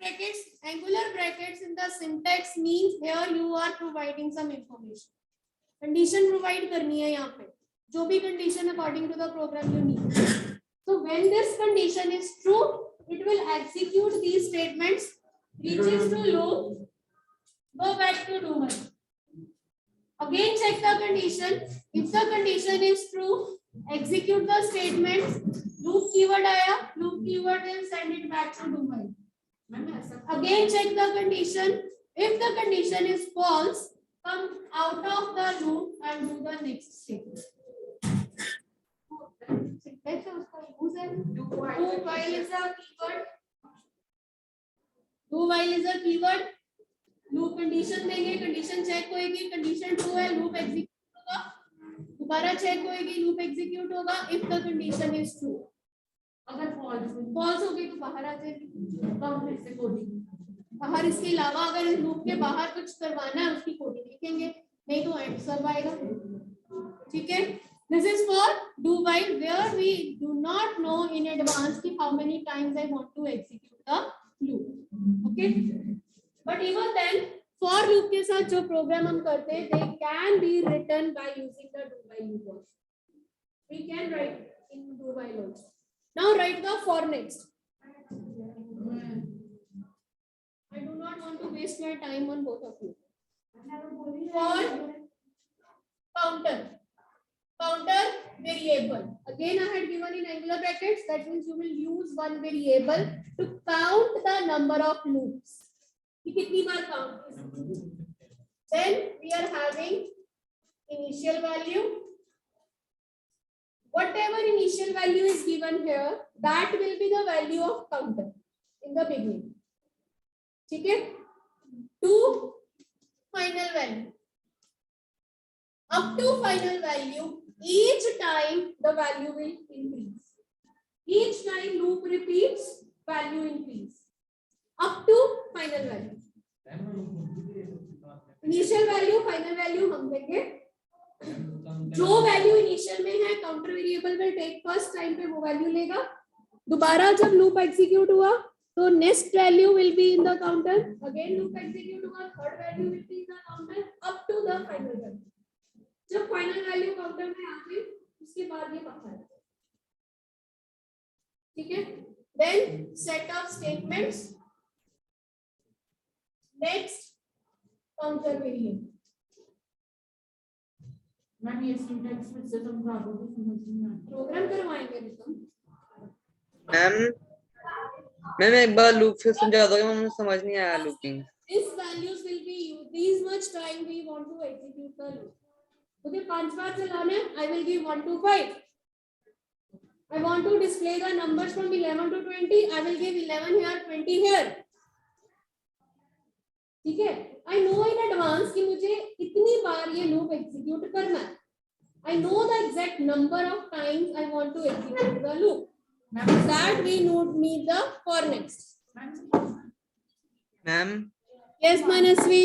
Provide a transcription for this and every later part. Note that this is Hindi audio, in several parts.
Angular brackets in the syntax means here you are providing some information. Condition provide करनी है यहाँ पे, जो भी condition according to the program you need. So when this condition is true, it will execute these statements, reaches to loop, go back to do one. Again check the condition. If the condition is true, execute the statements. Loop keyword आया, loop keyword will send it back to do one. Again check the condition. If the condition is false, come out of the loop and do the next statement. Do while is a keyword. Do while is a keyword. Loop condition देंगे, condition check होएगी, condition true है, loop execute होगा, दोबारा check होएगी, loop execute होगा. If the condition is true, अगर false होगी तो बाहर आ जाएगी. कम फिर से कोडिंग बाहर. इसके अलावा अगर इस लूप के बाहर कुछ करवाना है उसकी कोडिंग लिखेंगे, नहीं तो आंसर आएगा. ठीक है. This is for do while where we do not know in advance कि how many times I want to execute the loop. Okay. But even then, for loop के साथ जो program हम करते हैं, they can be written by using the do while loop also. We can write in do while also. Now write the for next. I do not want to waste my time on both of you. For counter variable. Again, I had given in angular brackets. That means you will use one variable to count the number of loops. कितनी बार count? Then we are having initial value. Whatever initial value is given here, that will be the value of counter in the beginning. ठीक है. To final value. Up to final value, each time the value will increase. Each time loop repeats, value increase. Up to final value. Initial value, final value हम देंगे. जो वैल्यू इनिशियल में है counter variable will take first time पे वो वैल्यू लेगा. दोबारा जब लूप एग्जीक्यूट हुआ तो next value will be in the counter. Again loop execute हुआ, third value will be in the counter up to the final value. जब फाइनल वैल्यू काउंटर में आ गई उसके बाद ये बाहर आ जाए. ठीक है. Then set of statements. Next counter variable. Ma'am ये सिंटैक्स फिर से समझा दो तो समझ नहीं आ रहा. प्रोग्राम करवाएंगे तुम. मैम एक बार लूप फिर समझा दोगे, मुझे समझ नहीं आया looping. These values will be used. These much time we want to execute the loop. मुझे 5 बार चलाना है. I will give 1 to 5. I want to display the numbers from 11 to 20. I will give 11 here, 20 here. ठीक है. I know in advance कि मुझे इतनी बार ये loop execute करना है. I know the exact number of times I want to execute the loop. That we need the for next. Ma'am. Yes, Manasvi.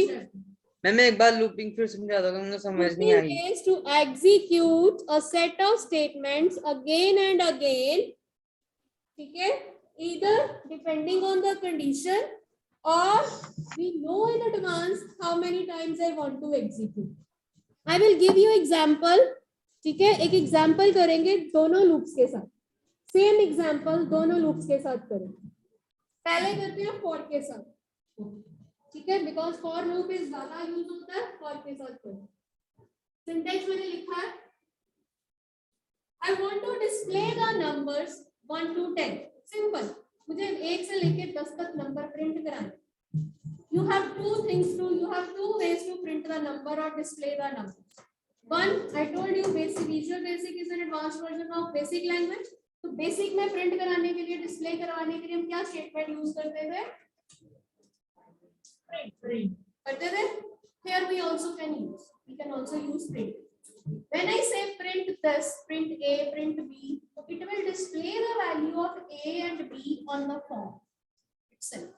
Ma'am एक बार लूपिंग फिर समझा दोगे, मुझे समझ नहीं आई. Is to execute a set of statements again and again. ठीक है. Either depending on the condition or we know in advance how many times I want to execute. I will give you example. ठीक है. एक example करेंगे दोनों loops के साथ. सेम एग्जांपल दोनों लूप्स के साथ करेंगे. पहले करते हैं फॉर के साथ. ठीक है. बिकॉज फॉर लूप इज ज्यादा यूज होता है. फॉर के साथ करें. सिंटैक्स मैंने लिखा है. I want to display the numbers 1 to 10. Simple. मुझे 1 से लेकर 10 तक नंबर प्रिंट कराना. You have two ways to print the number or display the number. One, I told you basic. Visual Basic is an advanced version of basic language. तो बेसिक में प्रिंट कराने के लिए, डिस्प्ले करवाने के लिए हम क्या स्टेटमेंट यूज करते थे? प्रिंट करते थे. Here we also can use print. When I say print this, print A, print B, so it will display the value of A and B on the form itself.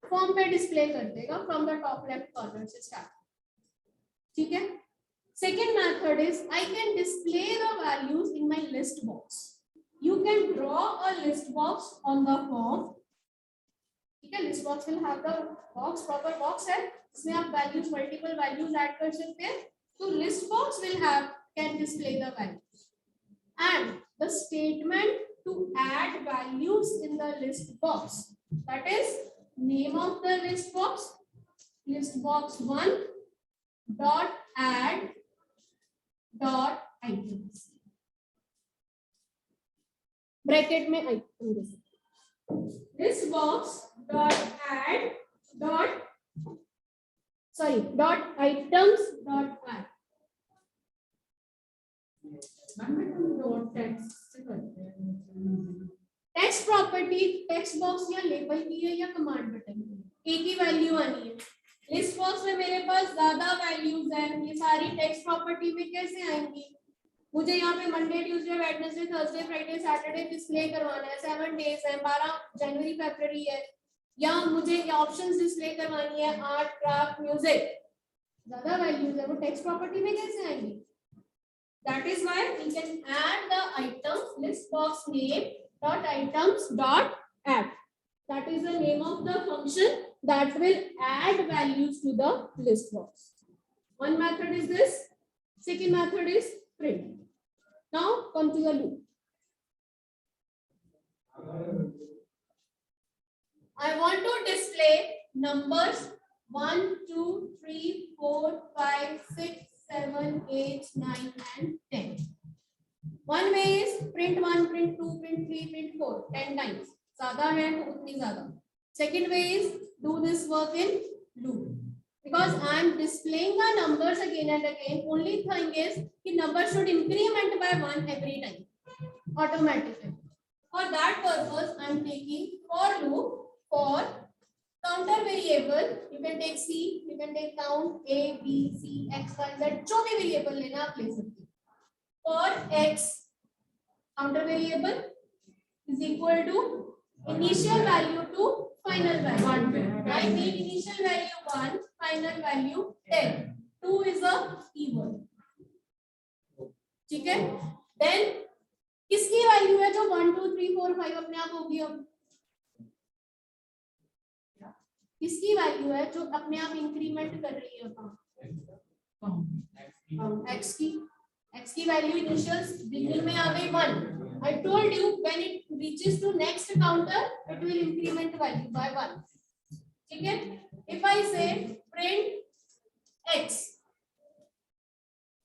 Form पे डिस्प्ले कर देगा from the top left corner से start. ठीक है. Second method is I can display the values in my list box. You can draw a list box on the form. ठीक है, list box will have the box, proper box है इसमें आप वैल्यूज, मल्टीपल वैल्यूज ऐड कर सकते हैं. तो list box will have, can display the values and the statement to add values in the list box, that is name of the list box, list box 1 dot add dot items, bracket में item list box dot add dot dot items dot add text property text box या लेबल की है या कमांड बटन की, एक ही वैल्यू आनी है. लिस्ट बॉक्स में मेरे पास ज्यादा वैल्यूज है, ये सारी टेक्स्ट प्रॉपर्टी में कैसे आएंगी? मुझे यहाँ पे Monday, Tuesday, Wednesday, Thursday, Friday, Saturday display करवाना है, 7 डेज है, 12 जनवरी फरवरी है, या मुझे ऑप्शंस डिस्प्ले करवानी है, आर्ट, क्राफ्ट, म्यूजिक, ज्यादा वैल्यूज है, वो टेक्स्ट प्रॉपर्टी में कैसे आएंगी? That is why we can add the items list box name dot items dot add. That is the name of the function that will add values to the list box. One method is this. Second method is print. Now come to the loop. I want to display numbers 1, 2, 3, 4, 5, 6, 7, 8, 9 and 10. One way is print 1, print 2, print 3, print 4, 10 times. ज़्यादा है तो उतनी ज़्यादा. Second way is do this work in loop. Because I am displaying the numbers again and again. Only thing is the number should increment by 1 every time automatically. For that purpose, I am taking for loop for counter variable. You can take C, you can take count A, B, C, X, Y, Z. जो भी variable लेना आप ले सकते हैं. For X, counter variable is equal to initial value to final value. I need initial value 1, final value 10. 2 is a keyword. ठीक है? Then किसकी वैल्यू है जो 1, 2, 3, 4, 5 अपने आप होगी? अब किसकी वैल्यू है जो अपने आप इंक्रीमेंट कर रही है? x की वैल्यू इनिशियल बिगिनिंग में आ गई 1. I told you when it reaches to next counter it will increment value by 1. ठीक है? If I say print x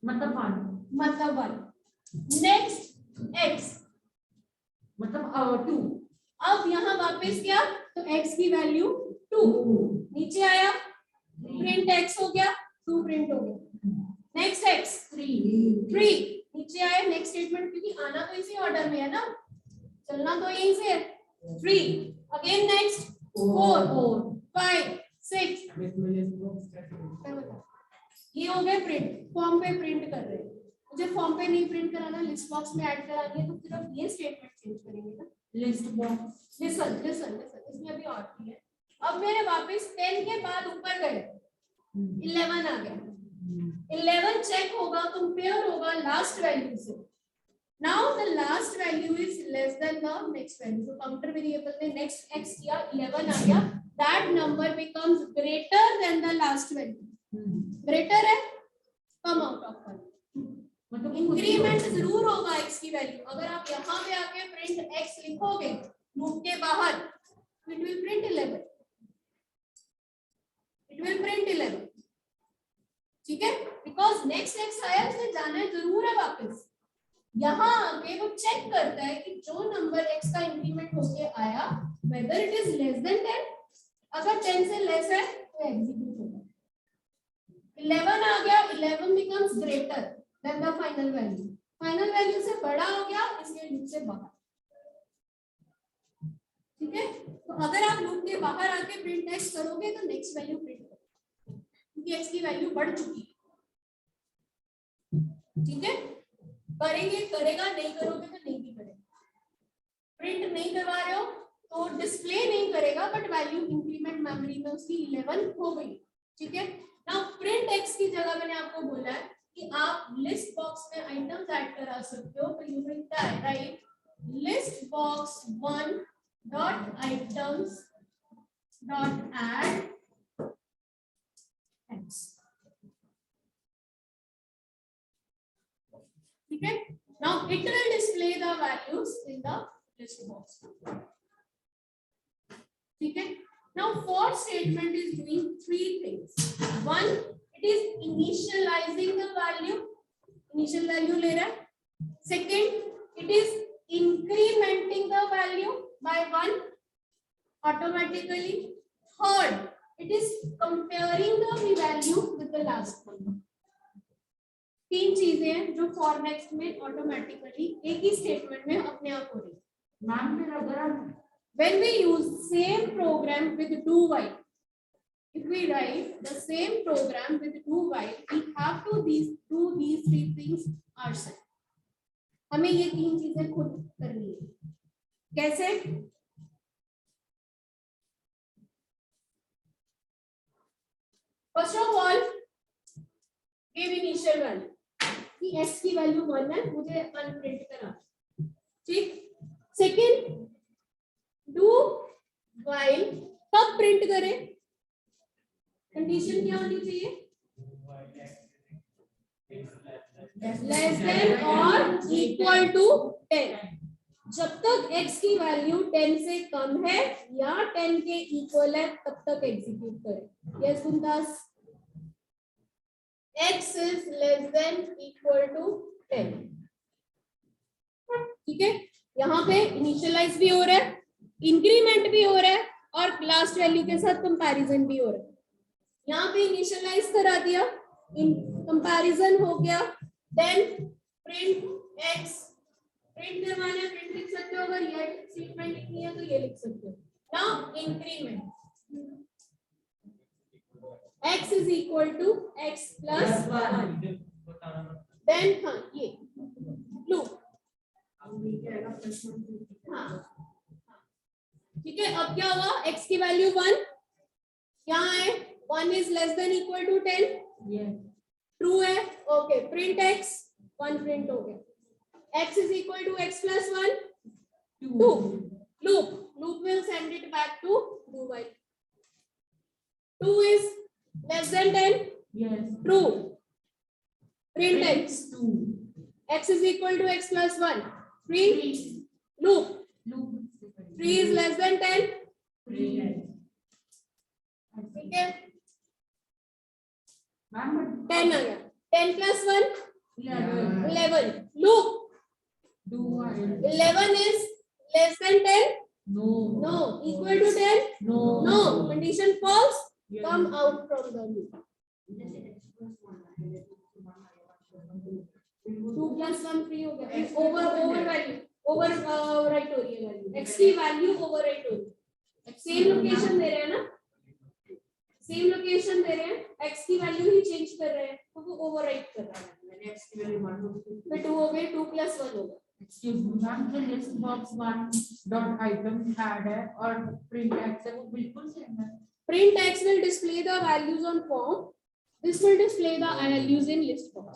मतलब 1, next x मतलब 2. अब यहाँ वापस क्या? तो x की वैल्यू 2 नीचे आया, प्रिंट x हो गया, 2 प्रिंट हो गया. नेक्स्ट x 3 नीचे आया, नेक्स्ट स्टेटमेंट क्योंकि आना तो इसी ऑर्डर में है ना, चलना तो यहीं से है. 3 अगेन नेक्स्ट 4 5 6 ये हो गए प्रिंट. फॉर्म पे प्रिंट कर रहे हैं, मुझे फॉर्म पे नहीं प्रिंट कराना, लिस्ट बॉक्स में ऐड करानी है, तो सिर्फ ये स्टेटमेंट चेंज करेंगे ना. लिस्ट बॉक्स लिसन इसमें अभी और भी है. अब मेरे वापस 10 के बाद ऊपर गए, 11 आ गया. 11 चेक होगा, कंपेयर होगा लास्ट वैल्यू से. Now the last value is less than the next value. तो काउंटर वेरिएबल ने नेक्स्ट x किया, 11 आ गया. That number becomes greater than the last value. Greater है, कम आउट ऑफ 1. मतलब इंक्रीमेंट जरूर होगा x की वैल्यू. अगर आप यहाँ पे आके प्रिंट x लिखोगे लूप के बाहर, it will print 11. It will print 11. ठीक है? Because next x आया, उसने जाना है जरूर है वापस. यहाँ आके वो चेक करता है कि जो नंबर x का इंक्रीमेंट होके आया whether it is less than 10. अगर 10 से लेस है तो एग्जीक्यूट होगा. 11 आ गया, 11 becomes greater than the final value. Final value से बड़ा हो गया, इसलिए लूप से बाहर. ठीक है? तो अगर आप लूप के बाहर आके प्रिंट x करोगे तो नेक्स्ट वैल्यू प्रिंट करोगे क्योंकि x की वैल्यू बढ़ चुकी है. ठीक है? करेंगे, करेगा, नहीं करोगे तो नहीं भी करेगा. प्रिंट नहीं करवा रहे हो तो डिस्प्ले नहीं करेगा, बट वैल्यू इंक्रीमेंट मेमोरी में उसकी 11 हो गई. ठीक है? नाउ प्रिंट x की जगह मैंने आपको बोला है कि आप लिस्ट बॉक्स में आइटम्स ऐड करा सकते हो. तो you will write list box 1 dot items dot add x. Okay, now it will display the values in the list box. Okay, now for statement is doing three things. One, it is initializing the value, initial value ले रहा है. Second, it is incrementing the value by 1 automatically. Third, it is comparing the value with the last one. तीन चीजें हैं जो फॉर नेक्स्ट में ऑटोमेटिकली एक ही स्टेटमेंट में अपने आप हो रही है. मैम फिर अगर when we use same program with do while, if we write the same program with do while, we have to do these three things ourselves. हमें ये तीन चीजें खुद करनी है. कैसे? First of all, give initial value. कि x की वैल्यू 1 है, मुझे 1 प्रिंट करा. ठीक. सेकंड, डू व्हाइल कब प्रिंट करें? कंडीशन क्या होनी चाहिए? लेस देन और इक्वल टू 10. जब तक x की वैल्यू 10 से कम है या 10 के इक्वल है तब तक एग्जीक्यूट करें. Yes सुनदास. x is less than equal to 10. ठीक है, यहाँ पे इनिशियलाइज भी हो रहा है, इंक्रीमेंट भी हो रहा है और लास्ट वैल्यू के साथ कंपैरिजन भी हो रहा है. यहाँ पे इनिशियलाइज करा दिया, कंपैरिजन हो गया, देन प्रिंट x. प्रिंट करवाना है, प्रिंट लिख सकते हो. अगर ये स्टेटमेंट लिखनी है तो ये लिख सकते हो. Now increment x is equal to x plus 1. Then हाँ ये loop. हाँ ठीक है. अब क्या हुआ? x की वैल्यू 1 यहाँ है. 1 is less than equal to 10. True है. Okay, print x. 1 प्रिंट हो गया. x is equal to x plus 1. 2. Loop will send it back to do while. 2 is less than 10. Yes. True. Print x. 2. X is equal to x plus 1. Print. Loop. 3 is less than 10. Print. ठीक है. 10 आ गया. 10 plus 1. 11. Loop. 11 is less than 10. No. Equal to 10. No. Condition false. Come out from the loop. 2 plus 1 3 हो गया. Over value. Overwrite हो रही है वैल्यू. x की वैल्यू overwrite हो रही है. सेम लोकेशन दे रहे हैं ना, सेम लोकेशन दे रहे हैं, x की वैल्यू ही चेंज कर रहे हैं तो वो ओवरराइट कर रहा है. मैंने x की वैल्यू 1 फिर 2 हो गए. 2 plus 1 होगा. एक्सक्यूज मी मैम, जो list box 1 dot item add है और प्रिंट x है वो बिल्कुल सेम है. Print x will display the values on form. This will display the values in list box.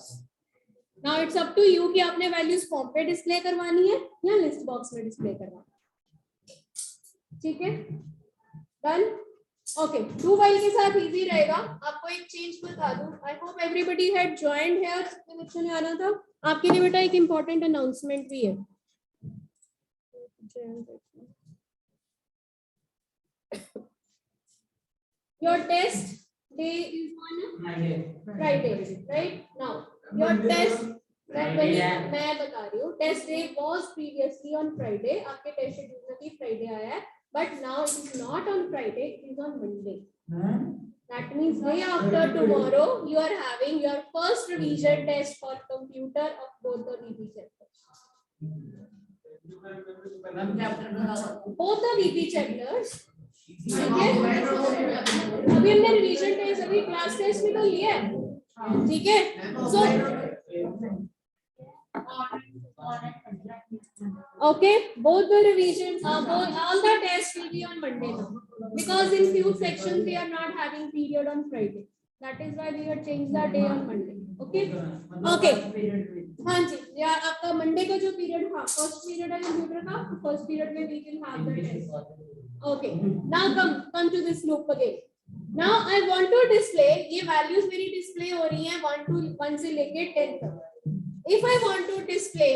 Now it's up to you कि आपने values form पे display करवानी है या list box में display करवानी है. ठीक है, done. Okay, do while के साथ easy रहेगा. आपको एक change बता दूं. I hope everybody had joined here. जिसके बच्चों ने आना था. आपके लिए बेटा एक important announcement भी है. Your test day is on Friday, right? Now your test मैं बता रही हूँ. Test day was previously on Friday. आपके test schedule में भी Friday आया है, but now it is not on Friday. It is on Monday. That means day after tomorrow you are having your first revision test for computer of both the VP chapters. Both the VP chapters. अभी हमने रिवीजन टेस्ट अभी क्लास टेस्ट में तो लिया है. ठीक है. सो okay, both the revisions all the tests will be on Monday now because in few sections we are not having period on Friday. That is why we had changed the day on Monday. Okay. Okay. हाँ जी, यार आपका मंडे का जो पीरियड था, फर्स्ट पीरियड है कंप्यूटर का, फर्स्ट पीरियड में we will have the test. Okay. Now come to this loop again. Now I want to display, ये values मेरी display हो रही हैं 1 से लेके 10 तक. If I want to display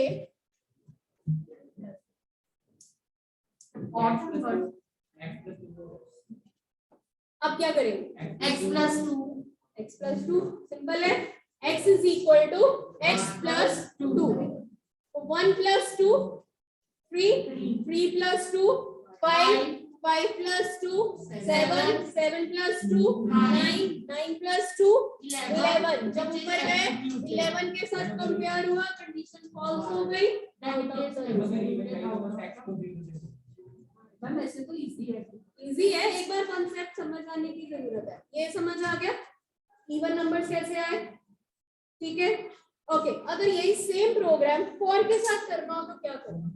अब क्या करेंगे? x plus 2 सिंपल है. x is equal to x plus 2. 1 plus 2 3, 3 plus 2 5, 5 plus 2 7, 7 plus 2 9, 9 plus 2 11. जब ऊपर गए 11 के साथ कंपेयर हुआ, कंडीशन फॉल्स हो गई. वैसे तो इजी है, एक बार कॉन्सेप्ट समझ आने की जरूरत है. ये समझ आ गया इवन नंबर्स कैसे आए? ठीक है. ओके. अगर यही सेम प्रोग्राम फॉर के साथ करना हो तो क्या करना?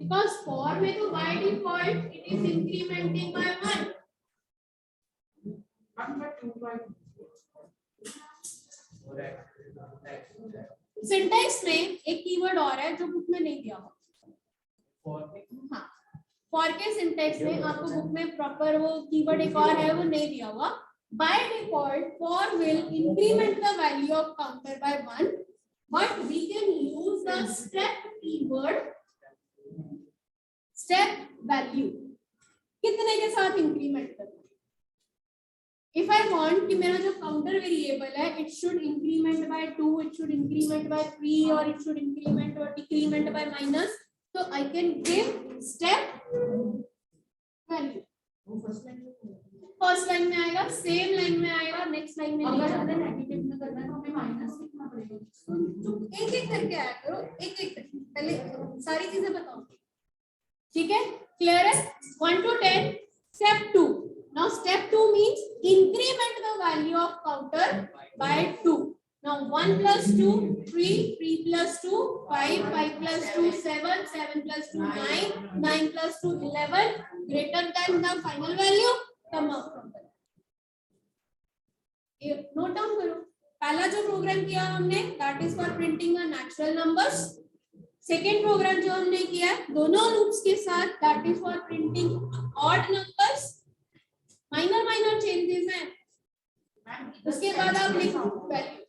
बिकॉज फॉर में तो by default it is incrementing by 1. Syntax में एक कीवर्ड और है जो बुक में नहीं दिया हुआ. हाँ, फॉर के सिंटैक्स में आपको बुक में प्रॉपर वो कीवर्ड एक और है, वो नहीं दिया हुआ. By default, for will increment the value of counter by 1, but we can use the step keyword, step value. कितने के साथ इंक्रीमेंट करना? If I want कि मेरा जो काउंटर वेरिएबल है, it should increment by 2, it should increment by 3, or it should increment or decrement by minus, so I can give step value. First line में आएगा, सेम लाइन में आएगा, नेक्स्ट लाइन में अगर हमें नेगेटिव में करना है तो हमें माइनस लिखना पड़ेगा. तो एक एक करके आया करो, एक एक करके पहले सारी चीजें बताओ. ठीक है, क्लियर है? 1 to 10 step 2. Now step 2 means increment the value of counter by 2. Now 1 plus 2 3, 3 plus 2 5, 5 plus 2 7, 7 plus 2 9, 9 plus 2 11, greater than the final value. Come out from that. Note down करो. पहला जो प्रोग्राम किया हमने that is for printing the natural numbers. Second programme जो हमने किया दोनों लूप्स के साथ that is for printing odd numbers. Minor changes हैं. उसके बाद आप लिखो value.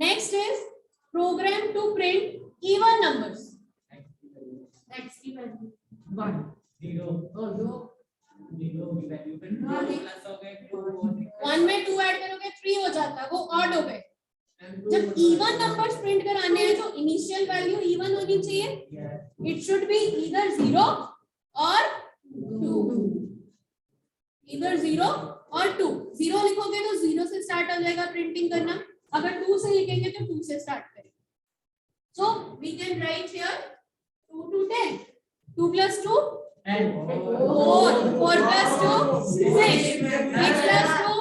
Next is programme to print even numbers. x की वैल्यू 1 0 1 में 2 ऐड करोगे 3 हो जाता है, वो ऑड हो गए. जब इवन नंबर्स प्रिंट कराने हैं तो इनिशियल वैल्यू इवन होनी चाहिए. इट शुड बी ईदर 0 और 2. ईदर 0 और 2. 0 लिखोगे तो 0 से स्टार्ट हो जाएगा प्रिंटिंग करना. अगर 2 से लिखेंगे तो 2 से स्टार्ट करें. So we can write here 2 to 10. 2 plus 2 4, 4 plus 2 6, 6 plus 2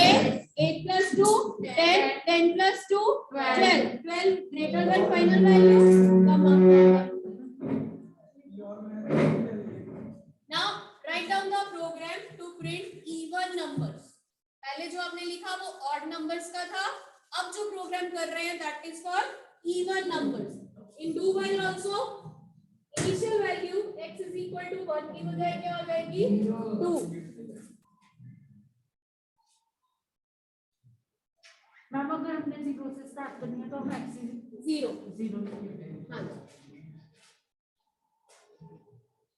8, 8 plus 2 10, 10 plus 2 12, 12 greater than final value. Come on. Now write down the program to print even numbers. पहले जो आपने लिखा वो odd numbers का था. अब जो प्रोग्राम कर रहे हैं that is for even numbers. In do while also initial value x is equal to 1 की बजाय क्या हो जाएगी 2. मैम अगर हमने 0 से स्टार्ट करनी है तो हम x 0 हाँ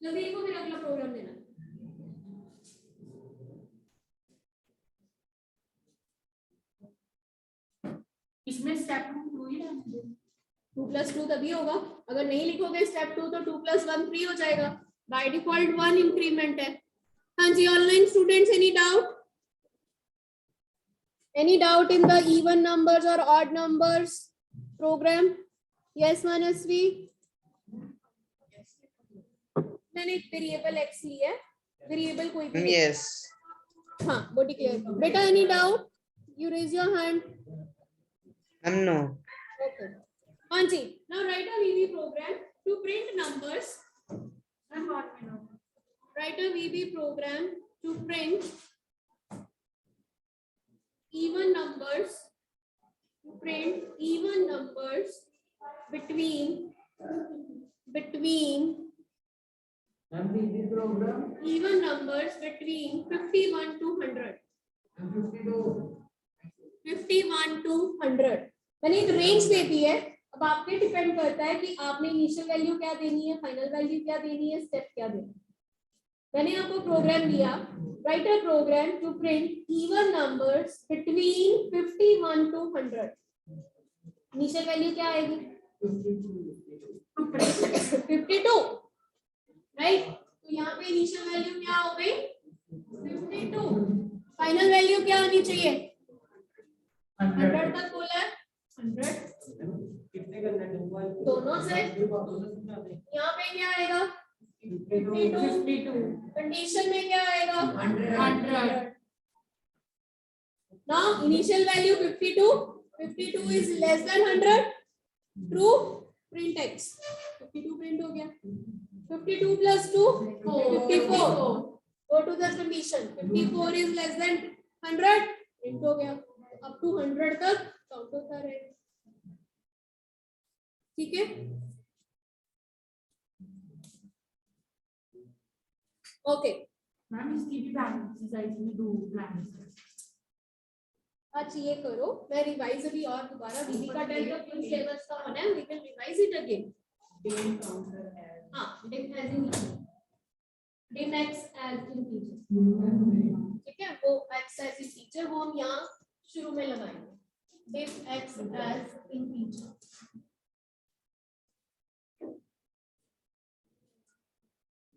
जल्दी को फिर अगला प्रोग्राम देना. इसमें स्टेप 2 ही डाल दो. 2 plus 2 तभी होगा. अगर नहीं लिखोगे स्टेप 2 तो 2 plus 1 3 हो जाएगा. बाय डिफॉल्ट 1 इंक्रीमेंट है. हाँ जी, online students any doubt in the even numbers और odd numbers program? Yes Manasvi. मैंने एक वेरिएबल x ली है, वेरिएबल कोई भी. यस. हाँ वो डिक्लेयर करो. बेटा any doubt? You raise your hand. No. Okay. हाँ जी. Now write a VB program to print numbers. Write a VB program to print even numbers, to print even numbers between even numbers between 51 to 100. 51 to 100 मैंने एक रेंज दे दी है. अब आपके डिपेंड करता है कि आपने इनिशियल वैल्यू क्या देनी है, फाइनल वैल्यू क्या देनी है, स्टेप क्या देना है. मैंने आपको प्रोग्राम दिया, write a programme to print even numbers between 51 to 100. Initial value क्या आएगी? 52, राइट. तो यहाँ पे इनिशियल वैल्यू क्या हो गई? 52. फाइनल वैल्यू क्या आनी चाहिए? 100 तक बोला है. 100 दोनों से. यहाँ पे क्या आएगा? 52. कंडीशन में क्या आएगा? 100. Now initial value 52. 52 is less than 100. True. Print x. 52 print हो गया. 52 plus 2 54. Go to the condition. 54 is less than 100. Print हो गया. up to 100 तक काउंट होता रहेगा. ठीक है. ओके मैम इसकी भी प्रैक्टिस एक्सरसाइज में 2 प्लान है. अच्छा ये करो, मैं रिवाइज अभी और दोबारा बीबी का 10 का फुल सिलेबस का होना है. We can revise it again. हाँ, dim as in dim x as integer. ठीक है, वो एक्स एज इन टीचर वो हम यहाँ शुरू में लगाएंगे. Dim x as integer.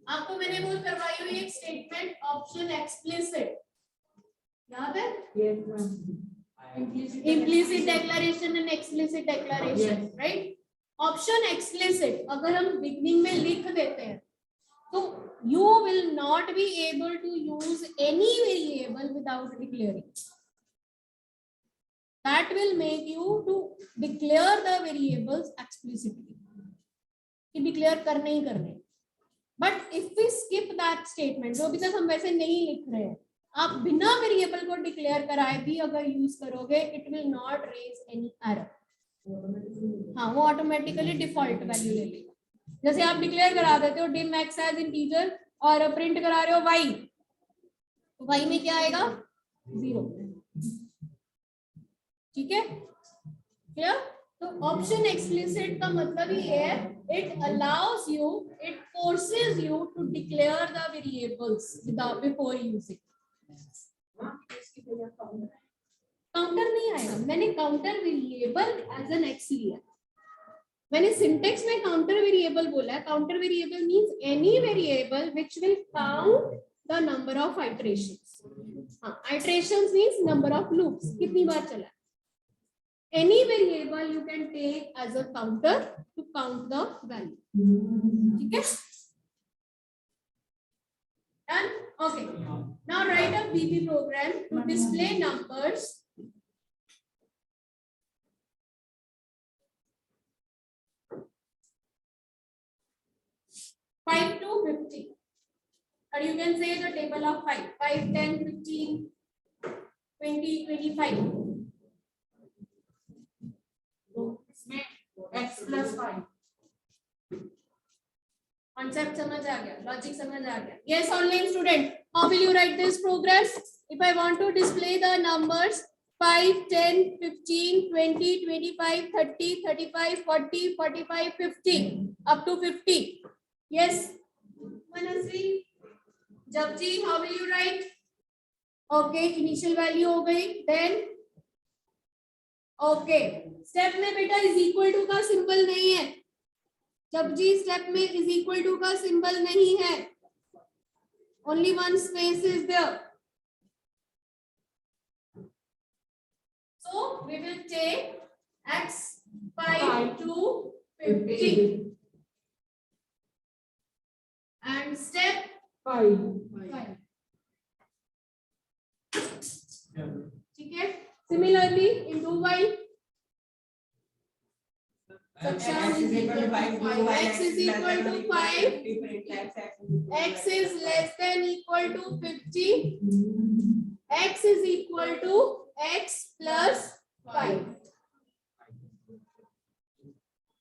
आपको मैंने वो करवाई हुई एक स्टेटमेंट ऑप्शन एक्सप्लिसिट याद है? Implicit declaration and explicit declaration, right. Option explicit अगर हम बिगनिंग में लिख देते हैं तो you will not be able to use any variable without declaring. That will make you to declare the variables explicitly. कि declare करने ही करने. But if we skip that statement, जो अभी तक हम वैसे नहीं लिख रहे हैं, आप बिना वेरिएबल को डिक्लेयर कराए भी अगर यूज करोगे, it will not raise any error. हाँ, वो ऑटोमेटिकली डिफॉल्ट वैल्यू ले लेगा. जैसे आप डिक्लेयर करा देते हो डिम एक्स एज इंटीजर और प्रिंट करा रहे हो वाई, तो वाई में क्या आएगा? 0. ठीक है, क्लियर. तो ऑप्शन एक्सप्लिसिट का मतलब ये है, it allows you, it forces you to declare the variables without before using. Counter नहीं आएगा. मैंने counter variable as an x लिया. मैंने सिंटेक्स में काउंटर वेरिएबल बोला है. Counter variable means any variable which will count the number of iterations. हाँ, iterations means number of loops, कितनी बार चला. Any variable you can take as a counter to count the value. ठीक है? Done? Okay. Now write a VB program to display numbers. Five to 50. Or you can say the table of 5. 5, 10, 15, 20, 25. x plus 5. Concept समझ आ गया, logic समझ आ गया. Yes, online student, how will you write this program? If I want to display the numbers 5, 10, 15, 20, 25, 30, 35, 40, 45, 50, up to 50. Yes, Manasri, Jabji, how will you write? Okay, initial value हो गई. Then okay, स्टेप में बेटा इज इक्वल टू का सिंबल नहीं है. जब जी स्टेप में इज इक्वल टू का सिंबल नहीं है, only one space is there. So we will take x 5 to 50 and step 5. ठीक है. Similarly, into y, x is equal to 5, x is equal to 5, x is less than equal to 50, x is equal to x plus 5.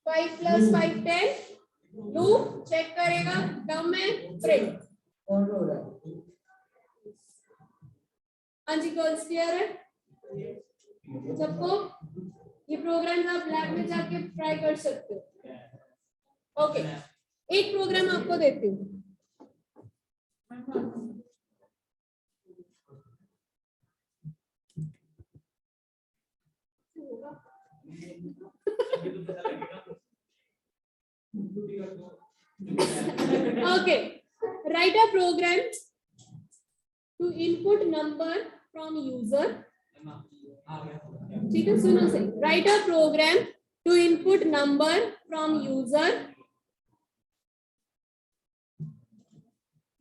5 plus 5 10. Loop check करेगा, टर्म में प्रिंट। हाँ जी गर्ल्स, क्लियर है सबको? ये प्रोग्राम आप लैब में जाके ट्राई कर सकते हो। ओके, एक प्रोग्राम आपको देती हूँ। Okay, write a program to input number from user. ठीक है, सुनो सही। Write a program to input number from user.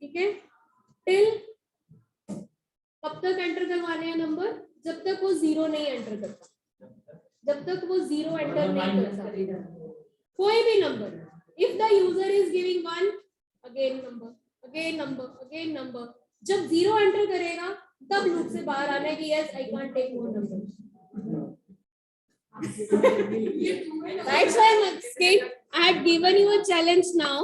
ठीक है, till कब तक एंटर करवाने हैं नंबर? जब तक वो 0 नहीं एंटर करता, जब तक वो 0 एंटर नहीं करता कोई भी number. If the user is giving 1, again number, again number, again number. जब 0 एंटर करेगा तब लूप से बाहर आना है कि yes I can't take more numbers. That's why I'm asking. I had given you a challenge now.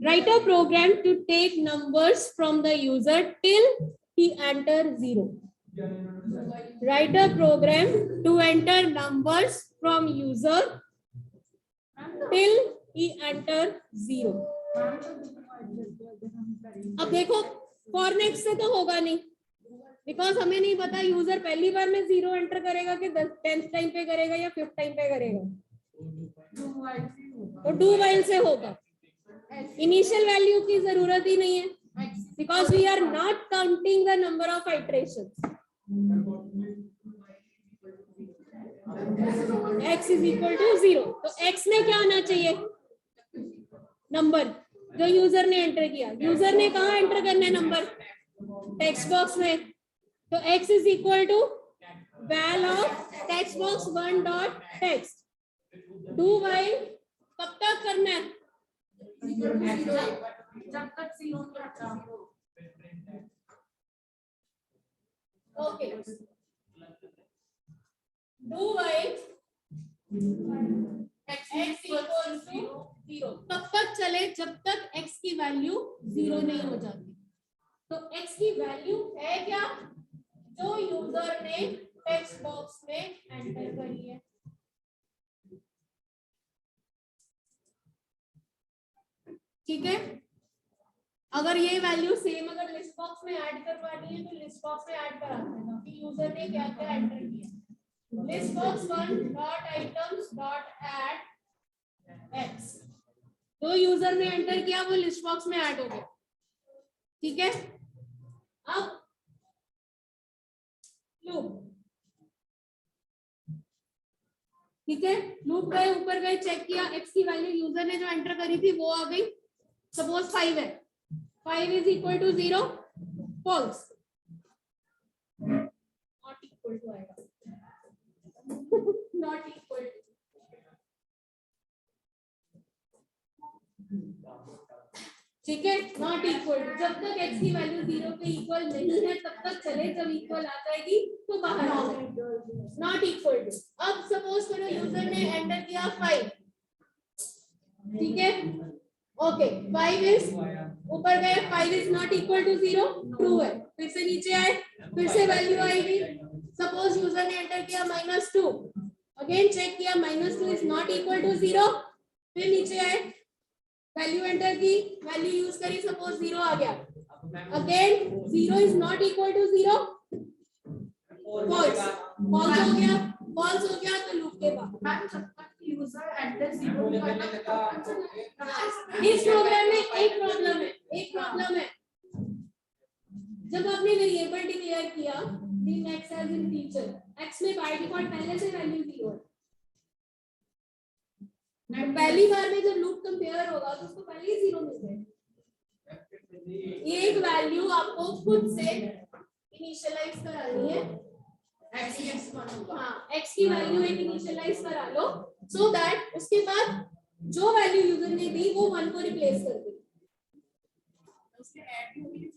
Write a program to take numbers from the user till he enters 0. Write a program to enter numbers from user till he enter 0. अब देखो फॉर नेक्स्ट से तो होगा नहीं, बिकॉज हमें नहीं पता यूजर पहली बार में 0 एंटर करेगा कि 10th टाइम पे करेगा या 5th टाइम पे करेगा, तो डू व्हाइल से होगा। इनिशियल वैल्यू की जरूरत ही नहीं है, because we are not counting the number of iterations. x is equal to 0, तो x में क्या आना चाहिए? नंबर जो यूजर ने एंटर किया। यूजर ने कहा एंटर करना है नंबर? टेक्स्ट बॉक्स में। तो x is equal to val of text box 1 dot text. Do while कब तक करना है? जब तक 0 करता हूं। ओके, do while x equal to 0 तब तक चले जब तक x की वैल्यू 0 नहीं हो जाती। तो x की वैल्यू है क्या? जो यूजर ने टेक्स्ट बॉक्स में एंटर करी है। ठीक है, अगर ये वैल्यू सेम अगर लिस्ट बॉक्स में ऐड करवानी है तो लिस्ट बॉक्स में ऐड करा देना कि यूजर ने क्या क्या एंटर किया। List box 1 dot items dot add x, तो यूजर ने एंटर किया वो लिस्ट बॉक्स में ऐड हो गया। ठीक है, अब लूप, ठीक है, लूप गए ऊपर गए, चेक किया x की वैल्यू यूजर ने जो एंटर करी थी वो आ गई। सपोज 5 है, 5 is equal to 0, false, not equal to आएगा, नॉट इक्वल टू। ठीक है, नॉट इक्वल टू, जब तक x की वैल्यू 0 के इक्वल नहीं है तब तक चले, जब इक्वल आ जाएगी तो बाहर आ जाएगी। नॉट इक्वल टू, अब सपोज करो यूजर ने एंटर किया 5, ठीक है, ओके, 5 इज ऊपर गए, 5 is not equal to 0, true है, फिर से नीचे आए, फिर से वैल्यू आएगी। सपोज यूजर ने एंटर किया -2, अगेन चेक किया -2 इज नॉट इक्वल टू 0, फिर नीचे आए, वैल्यू एंटर की, वैल्यू यूज करी, सपोज 0 आ गया, again 0 is not equal to 0, false, false हो गया, फॉल्स हो गया तो लूप के बाद जब तक यूजर एंटर 0 इस प्रोग्राम में एक प्रॉब्लम है, एक प्रॉब्लम है। जब आपने वेरिएबल डिक्लेयर किया dim x as integer, x में बाय डिफॉल्ट पहले से वैल्यू 0 है, पहली बार में जब लूप कंपेयर होगा तो उसको पहले ही 0 मिल जाएगा। ये एक वैल्यू आपको खुद से इनिशियलाइज करानी है, हाँ, x की वैल्यू एक इनिशियलाइज करा लो, सो दैट उसके बाद जो वैल्यू यूजर ने दी वो 1 को रिप्लेस कर दे।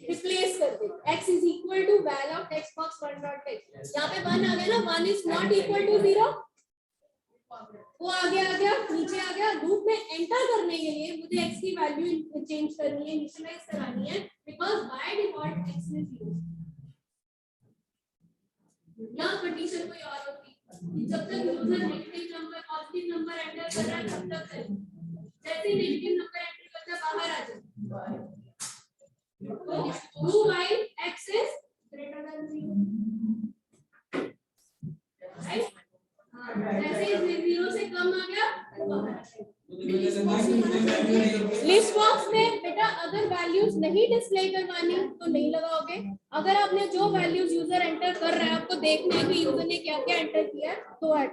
रिप्लेस कर दे x is equal to val of text box 1 dot text. यहाँ पे 1 आ गया ना, 1 इज नॉट इक्वल टू 0, वो आ गया नीचे आ गया। लूप में एंटर करने के लिए मुझे x की वैल्यू चेंज करनी है, इनिशियलाइज करानी है, because by default x is 0। यहाँ कंडीशन कोई और होती, जब तक user negative number positive number enter कर रहा है तब तक है, जैसे नेगेटिव नंबर एंटर करता है बाहर आ जाए। तो do while x is greater than 0, right? जैसे 0 से कम आ गया तो बाहर आ जाए। लिस्ट बॉक्स में बेटा अगर वैल्यूज नहीं डिस्प्ले करवानी तो नहीं लगाओगे। अगर आपने जो वैल्यूज यूजर एंटर कर रहा है आपको देखना है कि यूजर ने क्या क्या एंटर किया है तो ऐड